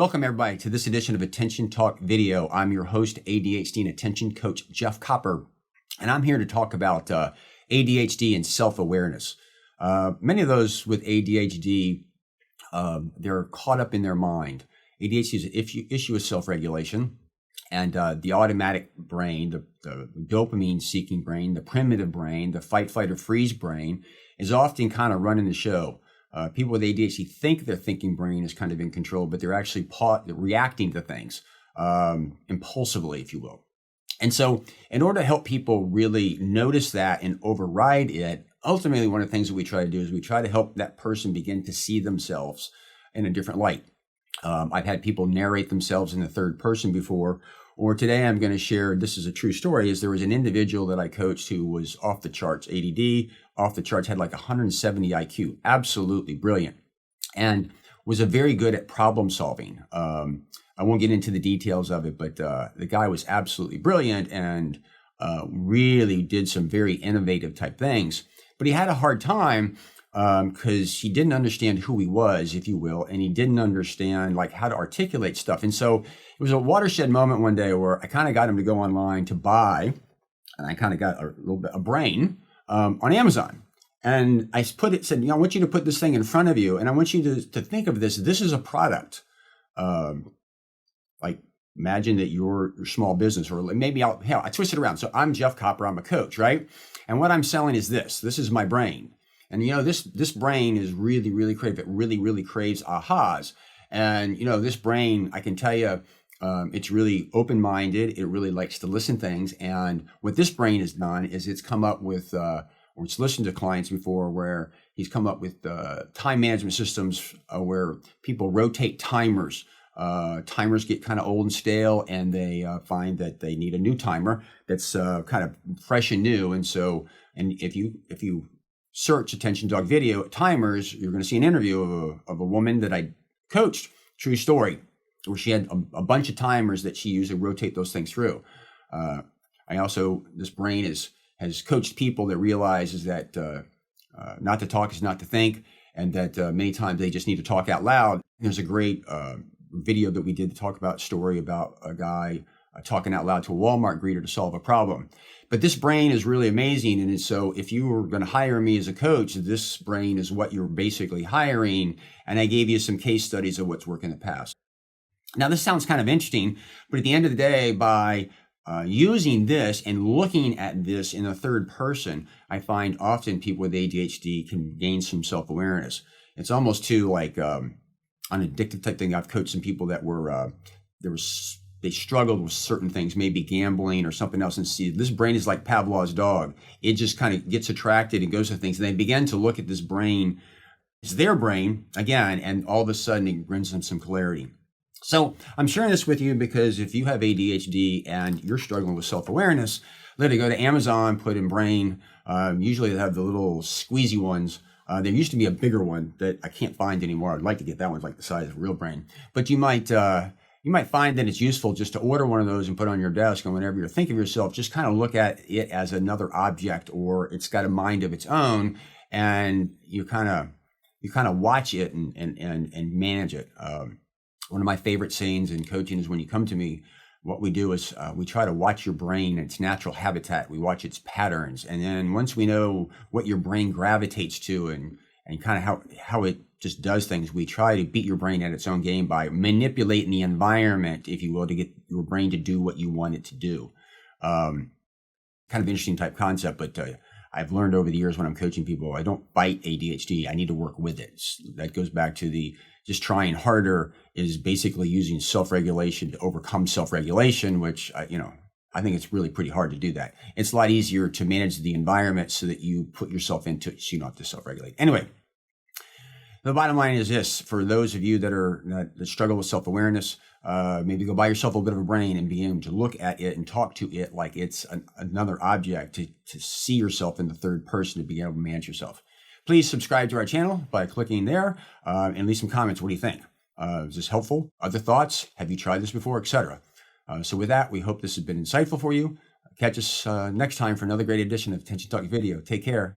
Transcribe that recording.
Welcome everybody to this edition of Attention Talk Video. I'm your host, ADHD and Attention Coach Jeff Copper, and I'm here to talk about ADHD and self-awareness. Many of those with ADHD, they're caught up in their mind. ADHD is an issue of self-regulation, and the automatic brain, the dopamine-seeking brain, the primitive brain, the fight, flight, or freeze brain is often kind of running the show. People with ADHD think their thinking brain is kind of in control, but they're actually reacting to things impulsively, if you will. And so in order to help people really notice that and override it, ultimately one of the things that we try to do is we try to help that person begin to see themselves in a different light. I've had people narrate themselves in the third person before, or today I'm going to share, this is a true story, is there was an individual that I coached who was off the charts, ADD, off the charts, had like 170 IQ, absolutely brilliant, and was very good at problem solving. I won't get into the details of it, but the guy was absolutely brilliant and really did some very innovative type things. But he had a hard time because he didn't understand who he was, if you will, and he didn't understand like how to articulate stuff. And so it was a watershed moment one day where I kind of got him to go online to buy, and I kind of got a little bit of brain on Amazon. And I said, I want you to put this thing in front of you, and I want you to think of this. This is a product. Like imagine that you're your small business, or maybe I twist it around. So I'm Jeff Copper, I'm a coach, right? And what I'm selling is this. This is my brain. And this brain is really, really creative. It really, really craves ahas. And this brain, I can tell you, it's really open-minded. It really likes to listen to things. And what this brain has done is it's come up with, or it's listened to clients before where he's come up with time management systems where people rotate timers. Timers get kind of old and stale, and they find that they need a new timer that's kind of fresh and new. And so, if you search Attention Dog Video timers, you're going to see an interview of a woman that I coached, true story, where she had a bunch of timers that she used to rotate those things through. This brain has coached people that realizes that not to talk is not to think, and that many times they just need to talk out loud. There's a great video that we did to talk about a story about a guy talking out loud to a Walmart greeter to solve a problem. But this brain is really amazing. And so if you were going to hire me as a coach, this brain is what you're basically hiring. And I gave you some case studies of what's worked in the past. Now, this sounds kind of interesting, but at the end of the day, by using this and looking at this in a third person, I find often people with ADHD can gain some self-awareness. It's almost too like an addictive type thing. I've coached some people that were, they struggled with certain things, maybe gambling or something else, and see this brain is like Pavlov's dog. It just kind of gets attracted and goes to things. And they begin to look at this brain, it's their brain again, and all of a sudden it brings them some clarity. So I'm sharing this with you because if you have ADHD and you're struggling with self-awareness, literally go to Amazon, put in brain. Usually they have the little squeezy ones. There used to be a bigger one that I can't find anymore. I'd like to get that one, like the size of a real brain. But you might find that it's useful just to order one of those and put it on your desk. And whenever you're thinking of yourself, just kind of look at it as another object, or it's got a mind of its own, and you kind of watch it and manage it. One of my favorite sayings in coaching is when you come to me, what we do is we try to watch your brain in its natural habitat. We watch its patterns. And then once we know what your brain gravitates to and kind of how it just does things, we try to beat your brain at its own game by manipulating the environment, if you will, to get your brain to do what you want it to do. Kind of interesting type concept, but I've learned over the years when I'm coaching people, I don't fight ADHD. I need to work with it. That goes back to just trying harder is basically using self-regulation to overcome self-regulation, which, I think it's really pretty hard to do that. It's a lot easier to manage the environment so that you put yourself into it so you don't have to self-regulate. Anyway, the bottom line is this: for those of you that struggle with self-awareness, maybe go buy yourself a bit of a brain and be able to look at it and talk to it like it's another object, to see yourself in the third person, to be able to manage yourself. Please subscribe to our channel by clicking there and leave some comments. What do you think? Is this helpful? Other thoughts? Have you tried this before, etc.? So with that, we hope this has been insightful for you. Catch us next time for another great edition of Attention Talk Video. Take care.